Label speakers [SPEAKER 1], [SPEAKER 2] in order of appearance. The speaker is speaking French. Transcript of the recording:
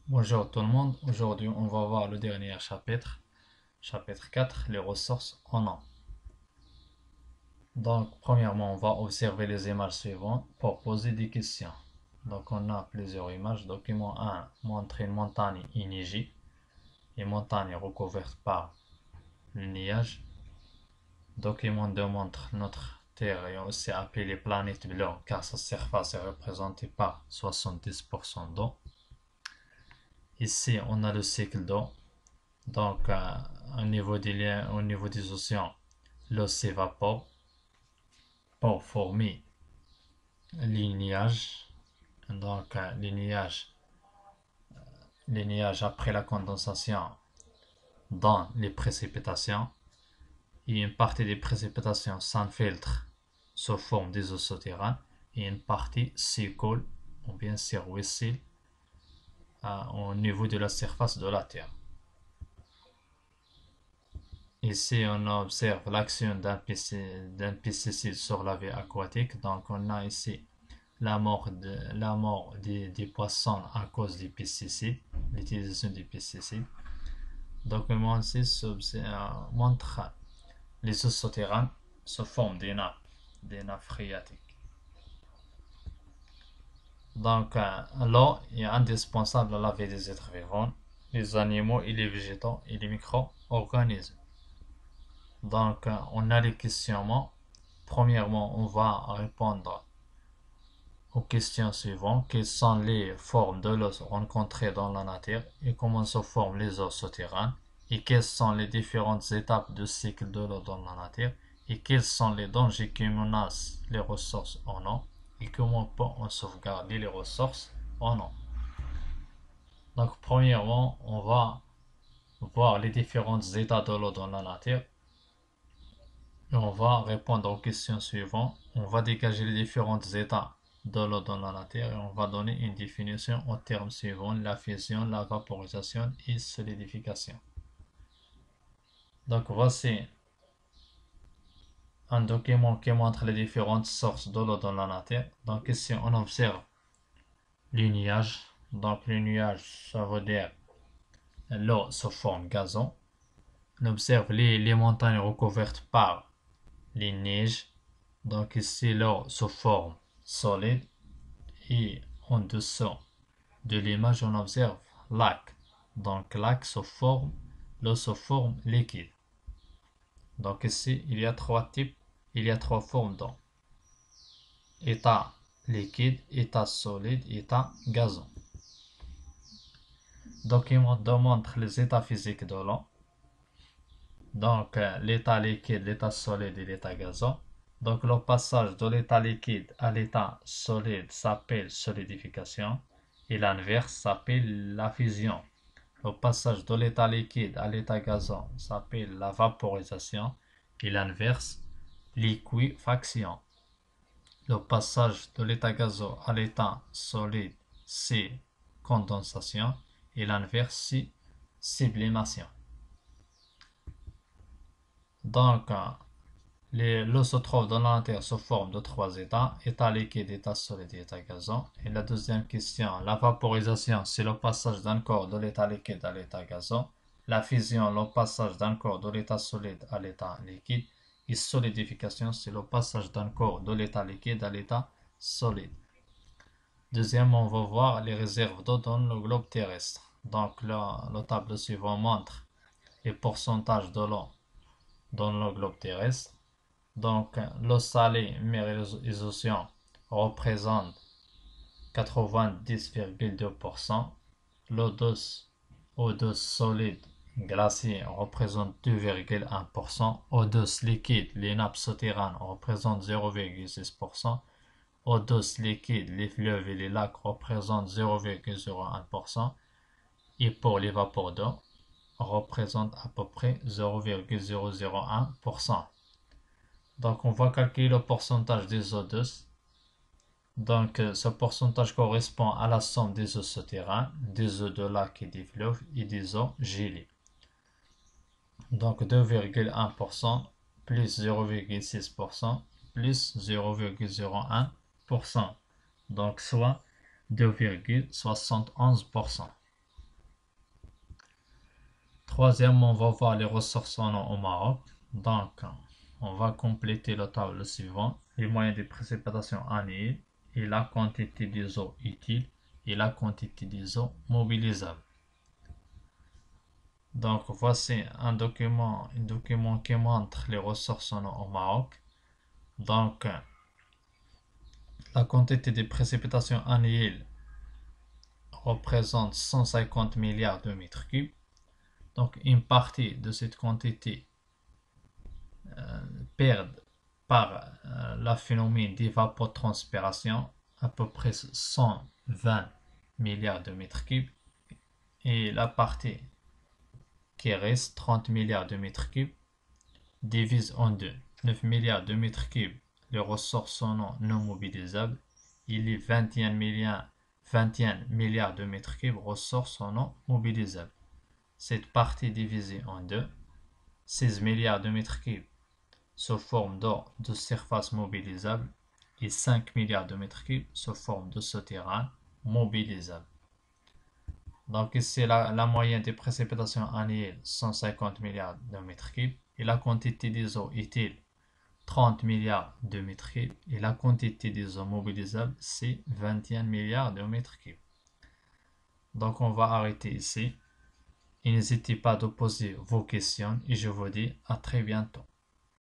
[SPEAKER 1] Bonjour tout le monde, aujourd'hui on va voir le dernier chapitre, chapitre 4, les ressources en eau. Donc premièrement on va observer les images suivantes pour poser des questions. Donc on a plusieurs images. Document 1 montre une montagne enneigée, une montagne recouverte par le nuage. Document 2 montre notre Terre est aussi appelée planète bleue car sa surface est représentée par 70% d'eau. Ici on a le cycle d'eau. Donc, au niveau des océans, l'eau s'évapore pour former les nuages. Donc, les nuages après la condensation dans les précipitations. Et une partie des précipitations s'infiltre sous forme des eaux souterraines et une partie s'écoule ou bien se ruisselle au niveau de la surface de la Terre. Ici, on observe l'action d'un pesticide sur la vie aquatique. Donc, on a ici la mort des poissons à cause des pesticides, l'utilisation des pesticides. Document 6 montre les eaux souterraines sous forme des nappes phréatiques. Donc, l'eau est indispensable à la vie des êtres vivants, les animaux et les végétaux et les micro-organismes. Donc, on a les questionnements. Premièrement, on va répondre aux questions suivantes. Quelles sont les formes de l'eau rencontrées dans la nature et comment se forment les eaux souterraines? Et quelles sont les différentes étapes du cycle de l'eau dans la nature? Et quels sont les dangers qui menacent les ressources en eau? Et comment peut-on sauvegarder les ressources en eau? Donc, premièrement, on va voir les différents états de l'eau dans la nature. Et on va répondre aux questions suivantes. On va dégager les différents états de l'eau dans la nature et on va donner une définition aux termes suivants: la fusion, la vaporisation et solidification. Donc voici un document qui montre les différentes sources de l'eau dans la nature. Donc ici on observe les nuages. Donc les nuages, ça veut dire l'eau sous forme gazon. On observe les montagnes recouvertes par les neiges. Donc ici l'eau sous forme solide et en dessous de l'image on observe lac. Donc lac sous forme, l'eau sous forme liquide. Donc ici il y a trois formes d'eau: état liquide, état solide, état gazon. Document montre les états physiques de l'eau. Donc l'état liquide, l'état solide et l'état gazon. Donc le passage de l'état liquide à l'état solide s'appelle solidification et l'inverse s'appelle la fusion. Le passage de l'état liquide à l'état gazon s'appelle la vaporisation et l'inverse liquéfaction. Le passage de l'état gazeux à l'état solide c'est condensation et l'inverse c'est sublimation. Donc l'eau se trouve dans la nature sous forme de trois états: état liquide, état solide et état gazon. Et la deuxième question, la vaporisation, c'est le passage d'un corps de l'état liquide à l'état gazon. La fusion, le passage d'un corps de l'état solide à l'état liquide. Et solidification, c'est le passage d'un corps de l'état liquide à l'état solide. Deuxièmement, on va voir les réserves d'eau dans le globe terrestre. Donc le tableau suivant montre les pourcentages de l'eau dans le globe terrestre. Donc, l'eau salée, mer et les océans représentent 90,2%. L'eau douce, eau douce solide, glacier représente 2,1%. Eau douce liquide, les nappes souterraines représentent 0,6%. Eau douce liquide, les fleuves et les lacs représentent 0,01%. Et pour les vapeurs d'eau, représentent à peu près 0,001%. Donc, on va calculer le pourcentage des eaux douces. Donc, ce pourcentage correspond à la somme des eaux souterraines, des eaux de lac et des fleuves et des eaux gelées. Donc, 2,1% plus 0,6% plus 0,01%. Donc, soit 2,71%. Troisièmement, on va voir les ressources en eau au Maroc. Donc, on va compléter la table suivante. Les moyens de précipitation annuels et la quantité des eaux utiles et la quantité des eaux mobilisables. Donc, voici un document qui montre les ressources en eau au Maroc. Donc, la quantité de précipitations annuelles représente 150 milliards de mètres cubes. Donc, une partie de cette quantité perd par la phénomène d'évapotranspiration, à peu près 120 milliards de mètres cubes. Et la partie qui reste, 30 milliards de mètres cubes, divise en deux. 9 milliards de mètres cubes, les ressources non mobilisables. Il y a 21 milliards de mètres cubes, ressources non mobilisables. Cette partie divisée en deux, 16 milliards de mètres cubes sous forme d'eau de surface mobilisable et 5 milliards de mètres cubes sous forme de souterrain mobilisable. Donc ici, la moyenne des précipitations annuelles, 150 milliards de mètres cubes, et la quantité des eaux utiles, 30 milliards de mètres cubes, et la quantité des eaux mobilisables, c'est 21 milliards de mètres cubes. Donc on va arrêter ici. Et n'hésitez pas à poser vos questions et je vous dis à très bientôt.